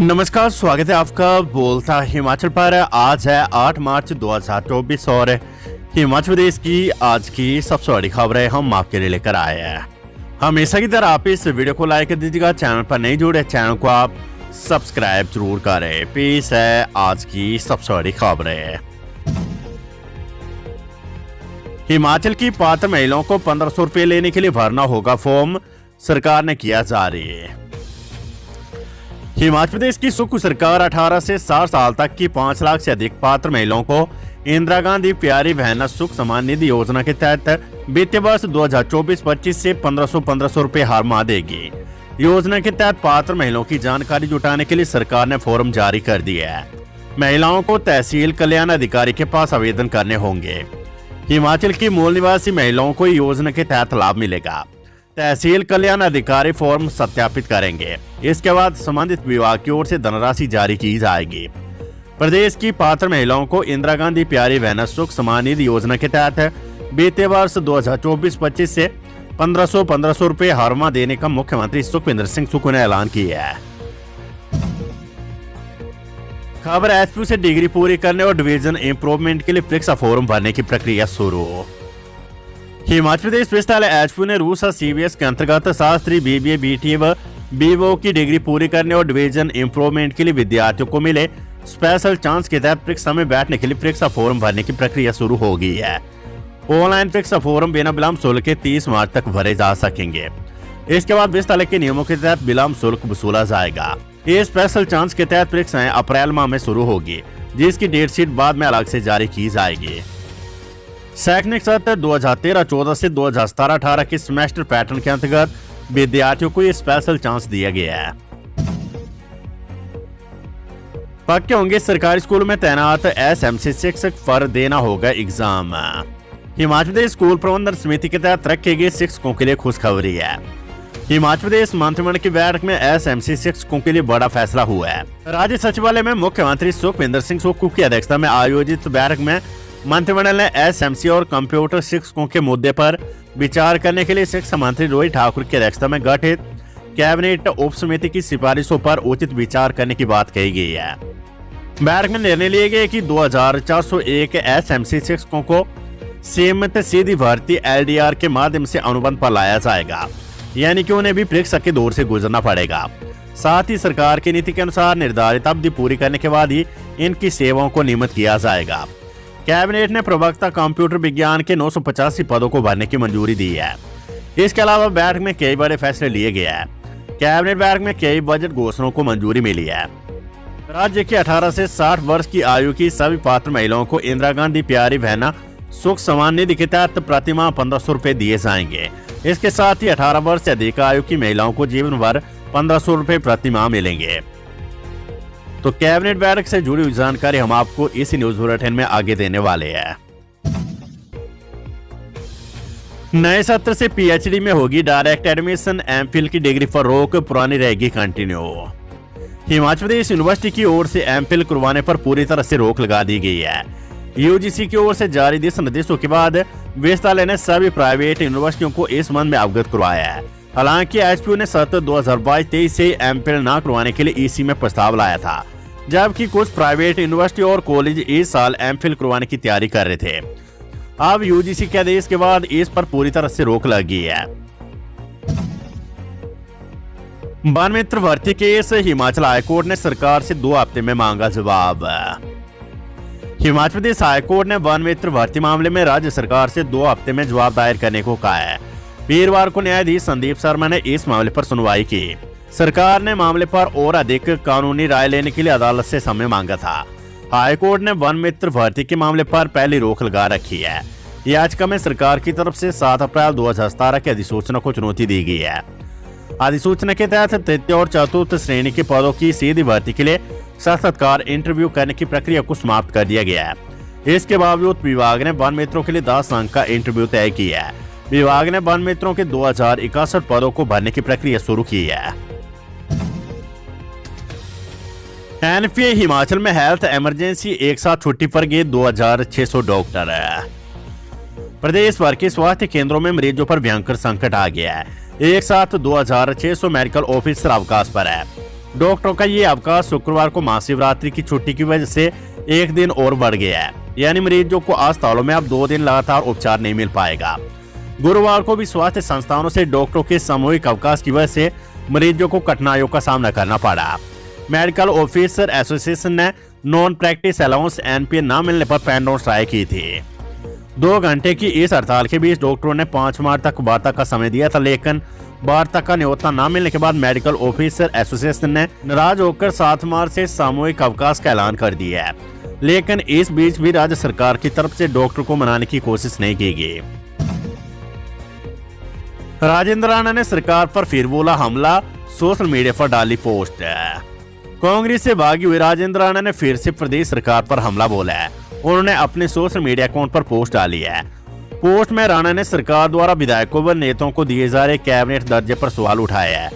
नमस्कार, स्वागत है आपका बोलता हिमाचल पर। आज है 8 मार्च 2024 और हिमाचल प्रदेश की आज की सबसे बड़ी खबरें हम आपके लिए लेकर आए हैं। हमेशा की तरह आप इस वीडियो को लाइक कर दीजिएगा। चैनल पर नहीं जुड़े, चैनल को आप सब्सक्राइब जरूर करें। पेश है आज की सबसे बड़ी खबरें। हिमाचल की पात्र महिलाओं को 1500 रुपए लेने के लिए भरना होगा फॉर्म, सरकार ने किया जारी। हिमाचल प्रदेश की सुख सरकार 18 से 60 साल तक की 5 लाख से अधिक पात्र महिलाओं को इंदिरा गांधी प्यारी बहना सुख सम्मान निधि योजना के तहत वित्तीय वर्ष 2024-25 से 1500 रुपए हर माह देगी। योजना के तहत पात्र महिलाओं की जानकारी जुटाने के लिए सरकार ने फॉर्म जारी कर दिया है। महिलाओं को तहसील कल्याण अधिकारी के पास आवेदन करने होंगे। हिमाचल की मूल निवासी महिलाओं को योजना के तहत लाभ मिलेगा। तहसील कल्याण अधिकारी फॉर्म सत्यापित करेंगे। इसके बाद संबंधित विभाग की ओर से धनराशि जारी की जाएगी। प्रदेश की पात्र महिलाओं को इंदिरा गांधी प्यारी बहना सुख सम्मान निधि योजना के तहत बीते वर्ष 2024-25 से 1500 रुपए हर माह देने का मुख्यमंत्री सुखविंदर सिंह सुक्खू ने ऐलान किया है। खबर एचपीयू से डिग्री पूरी करने और डिवीजन इंप्रूवमेंट के लिए परीक्षा फॉर्म भरने की प्रक्रिया शुरू। हिमाचल प्रदेश विश्वविद्यालय एचपीयू ने रूसा सीबीएस के अंतर्गत शास्त्री बीबीए बीटीए व बीवो की डिग्री पूरी करने और डिवीजन इंप्रूवमेंट के लिए विद्यार्थियों को मिले स्पेशल चांस के तहत परीक्षा में बैठने के लिए परीक्षा फॉर्म भरने की प्रक्रिया शुरू हो गई है। ऑनलाइन परीक्षा फॉर्म बिना विलंब शुल्क के 30 मार्च तक भरे जा सकेंगे। इसके बाद विश्वविद्यालय के नियमों के तहत विलंब शुल्क वसूला जाएगा। ये स्पेशल चांस के तहत परीक्षाएं अप्रैल माह में शुरू होगी, जिसकी डेट शीट बाद में अलग से जारी की जाएगी। शैक्षणिक सत्र 2013-14 से 2017-18 के सेमेस्टर पैटर्न के अंतर्गत विद्यार्थियों को ये स्पेशल चांस दिया गया है। पक्के होंगे सरकारी स्कूल में तैनात एसएमसी शिक्षक पर देना होगा एग्जाम। हिमाचल प्रदेश स्कूल प्रबंधन समिति के तहत रखे गए शिक्षकों के लिए खुशखबरी है। हिमाचल प्रदेश मंत्रिमंडल की बैठक में एसएमसी शिक्षकों के लिए बड़ा फैसला हुआ है। राज्य सचिवालय में मुख्यमंत्री सुखविंदर सिंह सुक्खू की अध्यक्षता में आयोजित बैठक में मंत्रिमंडल ने एसएमसी और कंप्यूटर शिक्षकों के मुद्दे पर विचार करने के लिए शिक्षा मंत्री रोहित ठाकुर की अध्यक्षता में गठित कैबिनेट उप समिति की सिफारिशों पर उचित विचार करने की बात कही गई है। बैठक में निर्णय लिए गए कि 2401 एसएमसी शिक्षकों को सीमित सीधी भर्ती एलडीआर के माध्यम से अनुबंध पर लाया जाएगा, यानी कि उन्हें भी परीक्षा के दौर से गुजरना पड़ेगा। साथ ही सरकार की नीति के अनुसार निर्धारित अवधि पूरी करने के बाद ही इनकी सेवाओं को नियमित किया जाएगा। कैबिनेट ने प्रवक्ता कंप्यूटर विज्ञान के 985 पदों को भरने की मंजूरी दी है। इसके अलावा बैठक में कई बड़े फैसले लिए गए हैं। कैबिनेट बैठक में कई बजट घोषणाओं को मंजूरी मिली है। राज्य के 18 से 60 वर्ष की आयु की सभी पात्र महिलाओं को इंदिरा गांधी प्यारी बहना सुख सम्मान निधि के तहत प्रतिमाह 1500 रुपए दिए जाएंगे। इसके साथ ही 18 वर्ष से अधिक आयु की महिलाओं को जीवन भर 1500 रुपए प्रतिमाह मिलेंगे। तो कैबिनेट बैठक से जुड़ी हुई जानकारी हम आपको इसी न्यूज बुलेटिन में आगे देने वाले हैं। नए सत्र से पीएचडी में होगी डायरेक्ट एडमिशन, एमफिल की डिग्री पर रोक पुरानी रहेगी कंटिन्यू। हिमाचल प्रदेश यूनिवर्सिटी की ओर से एमफिल करवाने पर पूरी तरह से रोक लगा दी गई है। यूजीसी की ओर से जारी दिशा निर्देशों के बाद विश्वविद्यालय ने सभी प्राइवेट यूनिवर्सिटियों को इस संबंध में अवगत करवाया है। हालांकि एचपीयू ने सत्र 2022-23 से एमफिल न करवाने के लिए ईसी में प्रस्ताव लाया था, जबकि कुछ प्राइवेट यूनिवर्सिटी और कॉलेज इस साल एमफिल करवाने की तैयारी कर रहे थे। अब यूजीसी के आदेश के बाद इस पर पूरी तरह से रोक लगी है। वन मित्र भर्ती केस, हिमाचल हाईकोर्ट ने सरकार से 2 हफ्ते में मांगा जवाब। हिमाचल प्रदेश हाईकोर्ट ने वन मित्र भर्ती मामले में राज्य सरकार से 2 हफ्ते में जवाब दायर करने को कहा है। वीरवार को न्यायाधीश संदीप शर्मा ने इस मामले पर सुनवाई की। सरकार ने मामले पर और अधिक कानूनी राय लेने के लिए अदालत से समय मांगा था। हाईकोर्ट ने वन मित्र भर्ती के मामले पर पहली रोक लगा रखी है। याचिका में सरकार की तरफ से 7 अप्रैल 2017 की अधिसूचना को चुनौती दी गई है। अधिसूचना के तहत तृतीय और चतुर्थ श्रेणी के पदों की सीधी भर्ती के लिए साक्षात्कार इंटरव्यू करने की प्रक्रिया को समाप्त कर दिया गया है। इसके बावजूद विभाग ने वन मित्रों के लिए 10 अंक का इंटरव्यू तय किया है। विभाग ने वन मित्रों के 2061 पदों को भरने की प्रक्रिया शुरू की है। एनपीए हिमाचल में हेल्थ इमरजेंसी एक साथ छुट्टी पर गए 2600 डॉक्टर। प्रदेश भर के स्वास्थ्य केंद्रों में मरीजों पर भयंकर संकट आ गया है। एक साथ 2600 मेडिकल ऑफिसर अवकाश पर है। डॉक्टरों का ये अवकाश शुक्रवार को महाशिवरात्रि की छुट्टी की वजह से एक दिन और बढ़ गया है, यानी मरीजों को अस्पतालों में अब 2 दिन लगातार उपचार नहीं मिल पाएगा। गुरुवार को भी स्वास्थ्य संस्थानों से डॉक्टरों के सामूहिक अवकाश की वजह से मरीजों को कठिनाइयों का सामना करना पड़ा। मेडिकल ऑफिसर एसोसिएशन ने नॉन प्रैक्टिस अलाउंस NPA न मिलने पर पेन डाउन स्ट्राइक की थी। 2 घंटे की इस हड़ताल के बीच डॉक्टरों ने 5 मार्च तक वार्ता का समय दिया था, लेकिन वार्ता का न्योता न मिलने के बाद मेडिकल ऑफिसर एसोसिएशन ने नाराज होकर 7 मार्च से सामूहिक अवकाश का ऐलान कर दिया है। लेकिन इस बीच भी राज्य सरकार की तरफ से डॉक्टर को मनाने की कोशिश नहीं की गई। राजेंद्र राणा ने सरकार पर फिर बोला हमला, सोशल मीडिया पर डाली पोस्ट। कांग्रेस से भागी हुए राजेंद्र राणा ने फिर से प्रदेश सरकार पर हमला बोला है। उन्होंने अपने सोशल मीडिया अकाउंट पर पोस्ट डाली है। पोस्ट में राणा ने सरकार द्वारा विधायकों व नेताओं को दिए जा रहे कैबिनेट दर्जे पर सवाल उठाया है।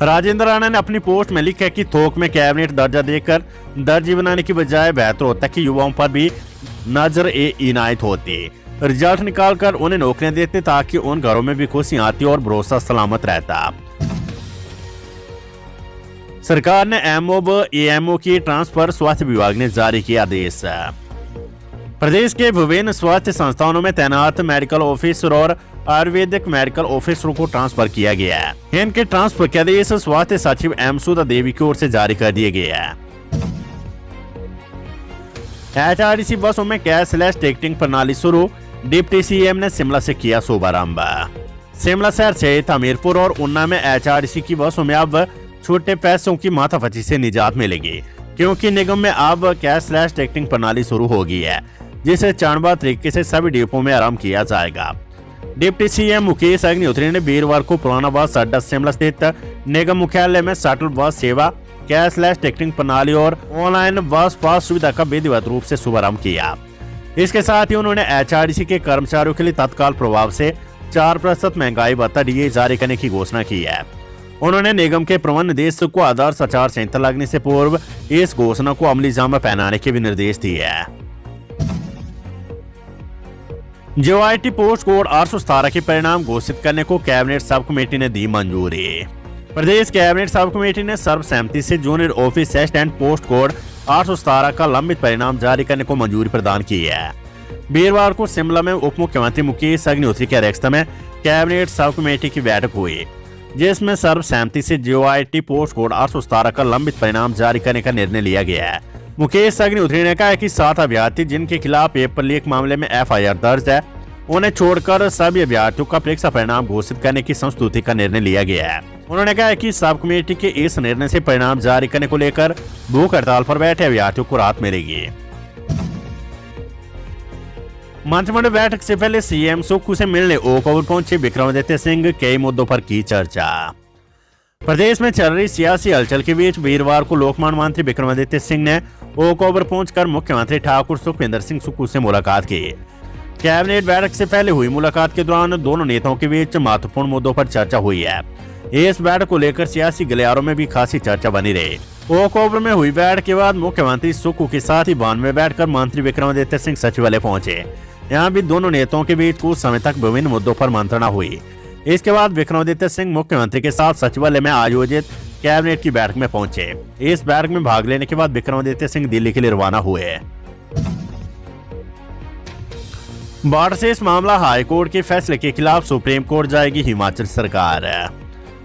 राजेंद्र राणा ने अपनी पोस्ट में लिखा है कि थोक में कैबिनेट दर्जा देकर दर्जी बनाने की बजाय बेहतर होता कि युवाओं पर भी नजर इनायत होती, रिजल्ट निकालकर उन्हें नौकरियां देते ताकि उन घरों में भी खुशियां आती और भरोसा सलामत रहता। सरकार ने MO व AMO की ट्रांसफर, स्वास्थ्य विभाग ने जारी किया आदेश। प्रदेश के विभिन्न स्वास्थ्य संस्थानों में तैनात मेडिकल ऑफिसर और आयुर्वेदिक मेडिकल ऑफिसरों को ट्रांसफर किया गया है। इनके ट्रांसफर के आदेश स्वास्थ्य सचिव M सुधा देवी की ओर से जारी कर दिए गए हैं। HRTC बसों में कैशलेस टिकटिंग प्रणाली शुरू, डिप्टी CM ने शिमला से किया शुभारंभ। शिमला शहर सहित हमीरपुर और ऊना में HRTC की बसों में अब छोटे पैसों की माथापच्ची से निजात मिलेगी, क्योंकि निगम में अब कैशलेस टिकटिंग प्रणाली शुरू हो गई है, जिसे चरणबद्ध तरीके से सभी डिपो में आरंभ किया जाएगा। डिप्टी CM मुकेश अग्निहोत्री ने वीरवार को पुराना बस अड्डा शिमला स्थित निगम मुख्यालय में शटल बस सेवा, कैशलेस टिकटिंग प्रणाली और ऑनलाइन बस पास सुविधा का विधिवत रूप से शुभारंभ किया। इसके साथ ही उन्होंने HRTC के कर्मचारियों के लिए तत्काल प्रभाव से 4% महंगाई भत्ता DA जारी करने की घोषणा की है। उन्होंने निगम के प्रबंध निदेशक को आदर्श आचार संहिता लगने से पूर्व इस घोषणा को अमली जामा पहनाने के भी निर्देश दिए हैं। JOIT पोस्ट कोड 817 के परिणाम घोषित करने को कैबिनेट सब कमेटी ने दी मंजूरी। प्रदेश कैबिनेट सब कमेटी ने सर्वसहमति से junior office assistant post code 817 का लंबित परिणाम जारी करने को मंजूरी प्रदान की है। वीरवार को शिमला में उप मुख्यमंत्री मुकेश अग्निहोत्री की अध्यक्षता में कैबिनेट सब कमेटी की बैठक हुई, जिसमें सर्वसहमति से JOIT पोस्ट कोड 817 का लंबित परिणाम जारी करने का निर्णय लिया गया है। मुकेश अग्निहोत्री ने कहा कि 7 अभ्यर्थी जिनके खिलाफ पेपर लीक मामले में FIR दर्ज है, उन्हें छोड़कर सभी अभ्यर्थियों का परीक्षा परिणाम घोषित करने की संस्तुति का निर्णय लिया गया है। उन्होंने कहा कि सब कमेटी के इस निर्णय से परिणाम जारी करने को लेकर भूख हड़ताल पर बैठे अभ्यर्थियों को राहत मिलेगी। मंत्रिमंडल बैठक से पहले CM सुक्खू से मिलने ओक ओवर पहुंचे विक्रमादित्य सिंह, कई मुद्दों पर की चर्चा। प्रदेश में चल रही सियासी हलचल के बीच वीरवार को लोकमान्य मंत्री विक्रमादित्य सिंह ने ओक ओवर पहुंचकर मुख्यमंत्री ठाकुर सुखविंदर सिंह सुक्खू से मुलाकात की। कैबिनेट बैठक से पहले हुई मुलाकात के दौरान दोनों नेताओं के बीच महत्वपूर्ण मुद्दों पर चर्चा हुई है। इस बैठक को लेकर सियासी गलियारों में भी खासी चर्चा बनी रही। ओक ओवर में हुई बैठक के बाद मुख्यमंत्री सुक्खू के साथ ही वाहन में बैठकर मंत्री विक्रमादित्य सिंह सचिवालय पहुंचे। यहाँ भी दोनों नेताओं के बीच कुछ समय तक विभिन्न मुद्दों पर मंत्रणा हुई। इसके बाद विक्रमादित्य सिंह मुख्यमंत्री के साथ सचिवालय में आयोजित कैबिनेट की बैठक में पहुंचे। इस बैठक में भाग लेने के बाद विक्रमादित्य सिंह दिल्ली के लिए रवाना हुए। बाढ़ से इस मामला हाईकोर्ट के फैसले के खिलाफ सुप्रीम कोर्ट जाएगी हिमाचल सरकार।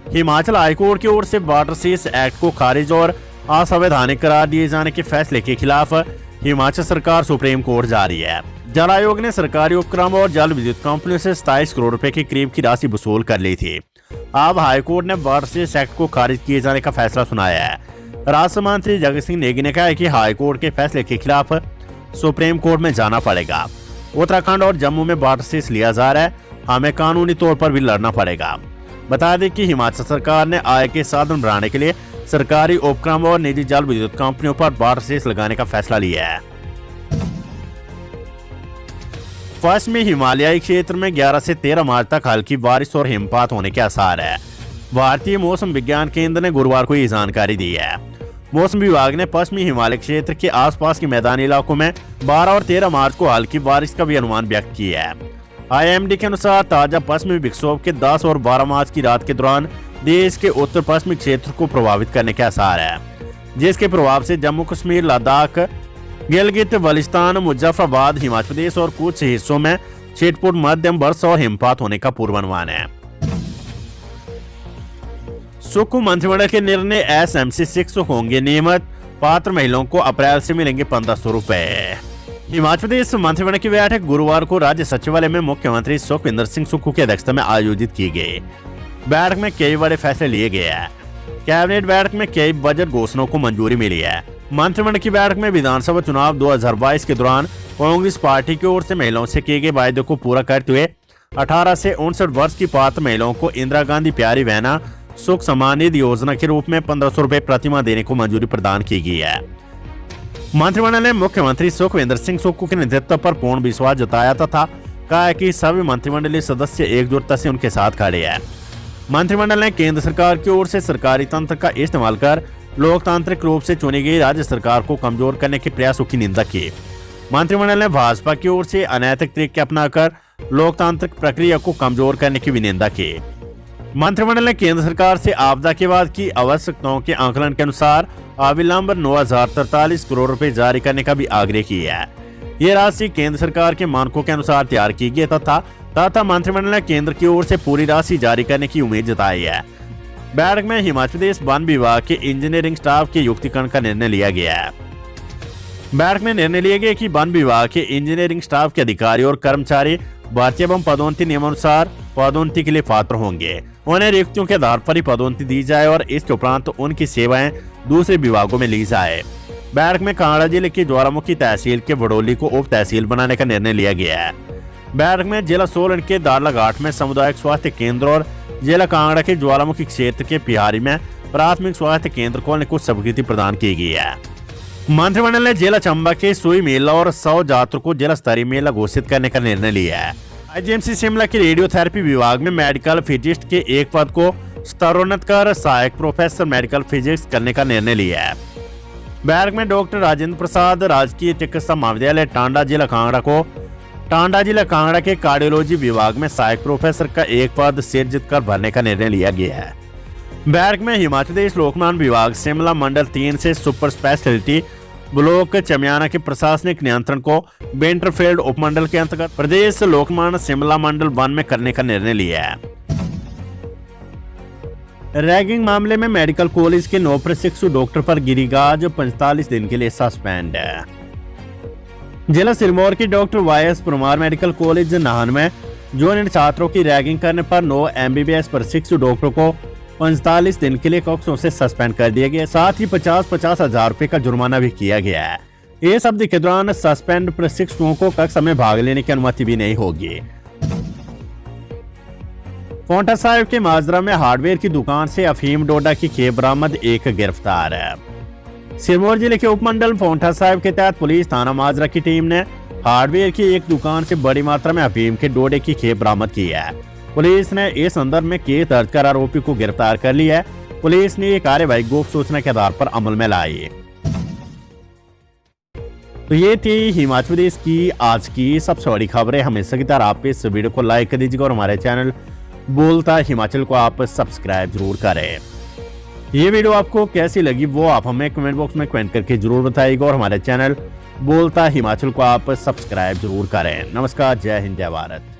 हिमाचल हाईकोर्ट की ओर से वाटर सीज एक्ट को खारिज और असंवैधानिक करार दिए जाने के फैसले के खिलाफ हिमाचल सरकार सुप्रीम कोर्ट जा रही है। जल आयोग ने सरकारी उपक्रम और जल विद्युत कंपनियों से 27 करोड़ रुपए के करीब की राशि वसूल कर ली थी। अब हाईकोर्ट ने वाटर सीज एक्ट को खारिज किए जाने का फैसला सुनाया है। राज्य मंत्री जगत सिंह नेगी ने कहा है कि हाईकोर्ट के फैसले के खिलाफ सुप्रीम कोर्ट में जाना पड़ेगा। उत्तराखंड और जम्मू में वाटर सीज लिया जा रहा है, हमें कानूनी तौर पर भी लड़ना पड़ेगा। बता दें कि हिमाचल सरकार ने आय के साधन बढ़ाने के लिए सरकारी उपक्रम और निजी जल विद्युत कंपनियों पर वाटर सीज लगाने का फैसला लिया है। पश्चिमी हिमालयी क्षेत्र में 11 से 13 मार्च तक हल्की बारिश और हिमपात होने के आसार है। भारतीय मौसम विज्ञान केंद्र ने गुरुवार को ये जानकारी दी है। मौसम विभाग ने पश्चिमी हिमालय क्षेत्र के आसपास के मैदानी इलाकों में 12 और 13 मार्च को हल्की बारिश का भी अनुमान व्यक्त किया है। IMD के अनुसार ताजा पश्चिमी विक्षोभ के 10 और 12 मार्च की रात के दौरान देश के उत्तर पश्चिमी क्षेत्र को प्रभावित करने के आसार है, जिसके प्रभाव से जम्मू कश्मीर, लद्दाख, गिलगित बल्तिस्तान, मुजफ्फराबाद, हिमाचल प्रदेश और कुछ हिस्सों में छिटपुट मध्यम वर्षा और हिमपात होने का पूर्वानुमान है। सुख मंत्रिमंडल के निर्णय, एसएमसी 6 होंगे नियमित, पात्र महिलाओं को अप्रैल से मिलेंगे 1500 रुपए। हिमाचल प्रदेश मंत्रिमंडल की बैठक गुरुवार को राज्य सचिवालय में मुख्यमंत्री सुखविंदर सिंह सुक्खू की अध्यक्षता में आयोजित की गई। बैठक में कई बड़े फैसले लिए गए हैं। कैबिनेट बैठक में कई बजट घोषणाओं को मंजूरी मिली है। मंत्रिमंडल की बैठक में विधानसभा चुनाव 2022 के दौरान कांग्रेस पार्टी की ओर से महिलाओं से किए गए वायदे को पूरा करते हुए 18 से 59 वर्ष की पात्र महिलाओं को इंदिरा गांधी प्यारी बहना सुख सम्मान निधि योजना के रूप में 1500 रुपए प्रतिमाह देने को मंजूरी प्रदान की गई है। मंत्रिमंडल ने मुख्यमंत्री सुखविंदर सिंह सुक्खू के नेतृत्व पर पूर्ण विश्वास जताया तथा कहा कि सभी मंत्रिमंडलीय सदस्य एकजुटता से उनके साथ खड़े हैं। मंत्रिमंडल ने केंद्र सरकार की ओर से सरकारी तंत्र का इस्तेमाल कर लोकतांत्रिक रूप से चुनी गई राज्य सरकार को कमजोर करने के प्रयासों की निंदा की। मंत्रिमंडल ने भाजपा की ओर से अनैतिक तरीके अपनाकर लोकतांत्रिक प्रक्रिया को कमजोर करने की भी निंदा की। मंत्रिमंडल ने केंद्र सरकार से आपदा के बाद की आवश्यकताओं के आंकलन के अनुसार अविलंब 9,043 करोड़ रुपए जारी करने का भी आग्रह किया है। ये राशि केंद्र सरकार के मानकों के अनुसार तैयार की गई तथा मंत्रिमंडल ने केंद्र की ओर से पूरी राशि जारी करने की उम्मीद जताई है। बैठक में हिमाचल प्रदेश वन विभाग के इंजीनियरिंग स्टाफ के युक्तिकरण का निर्णय लिया गया है। बैठक में निर्णय लिया गया कि वन विभाग के इंजीनियरिंग स्टाफ के अधिकारी और कर्मचारी भर्ती एवं पदोन्नति नियमानुसार पदोन्नति के लिए पात्र होंगे। उन्हें रिक्तियों के आधार पर ही पदोन्नति दी जाए और इसके उपरांत उनकी सेवाएं दूसरे विभागों में ली जाए। बैठक में कांगड़ा जिले की ज्वालामुखी तहसील के बड़ोली को उप तहसील बनाने का निर्णय लिया गया है। बैठक में जिला सोलन के दारलाघाट में सामुदायिक स्वास्थ्य केंद्र और जिला कांगड़ा के ज्वालामुखी क्षेत्र के पिहारी में प्राथमिक स्वास्थ्य केंद्र खोलने को स्वीकृति प्रदान की गई है। मंत्रिमंडल ने जिला चंबा के सुई मेला और 100 जातरों को जिला स्तरीय मेला घोषित करने का निर्णय लिया है। आईजीएमसी शिमला के रेडियोथेरेपी विभाग में मेडिकल फिजिस्ट के एक पद को स्तरोन्नत कर सहायक प्रोफेसर मेडिकल फिजिक्स करने का निर्णय लिया है। बैठक में डॉक्टर राजेंद्र प्रसाद राजकीय चिकित्सा महाविद्यालय टांडा जिला कांगड़ा के कार्डियोलॉजी विभाग में सहायक प्रोफेसर का एक पद सृजित कर भरने का निर्णय लिया गया है। बैठक में हिमाचल प्रदेश लोकमान विभाग शिमला मंडल 3 से सुपर स्पेशलिटी ब्लॉक चमियाना के प्रशासनिक नियंत्रण को बेंटरफील्ड उपमंडल के अंतर्गत प्रदेश लोकमान शिमला मंडल 1 में करने का निर्णय लिया है। रैगिंग मामले में मेडिकल कॉलेज के नवप्रशिक्षु डॉक्टर पर गिरिराज 45 दिन के लिए सस्पेंड है। जिला सिरमौर की doctor YS Parmar medical college Nahan में जूनियर छात्रों की रैगिंग करने पर 9 एमबीबीएस प्रशिक्षु डॉक्टरों को 45 दिन के लिए कक्षों से सस्पेंड कर दिया गया। साथ ही 50-50 हजार रुपए का जुर्माना भी किया गया है। इस अवधि के दौरान सस्पेंड प्रशिक्षुओं को कक्षा में भाग लेने की अनुमति भी नहीं होगी। पोंटा साहिब के माजरा में हार्डवेयर की दुकान से अफीम डोडा की खेप बरामद, एक गिरफ्तार है। सिरमौर जिले के उपमंडल पोंटा साहिब के तहत पुलिस थाना माजरा की टीम ने हार्डवेयर की एक दुकान से बड़ी मात्रा में अफीम के डोडे की खेप बरामद की है। पुलिस ने इस संदर्भ में केस दर्ज कर आरोपी को गिरफ्तार कर लिया है। पुलिस ने ये कार्रवाई गुप्त सूचना के आधार पर अमल में लाई। तो ये थी हिमाचल प्रदेश की आज की सबसे बड़ी खबरें। हमेशा की तरह आप इस वीडियो को लाइक कर दीजिएगा और हमारे चैनल बोलता हिमाचल को आप सब्सक्राइब जरूर करें। ये वीडियो आपको कैसी लगी वो आप हमें कमेंट बॉक्स में कमेंट करके जरूर बताइएगा और हमारे चैनल बोलता हिमाचल को आप सब्सक्राइब जरूर करें। नमस्कार, जय हिंद, जय भारत।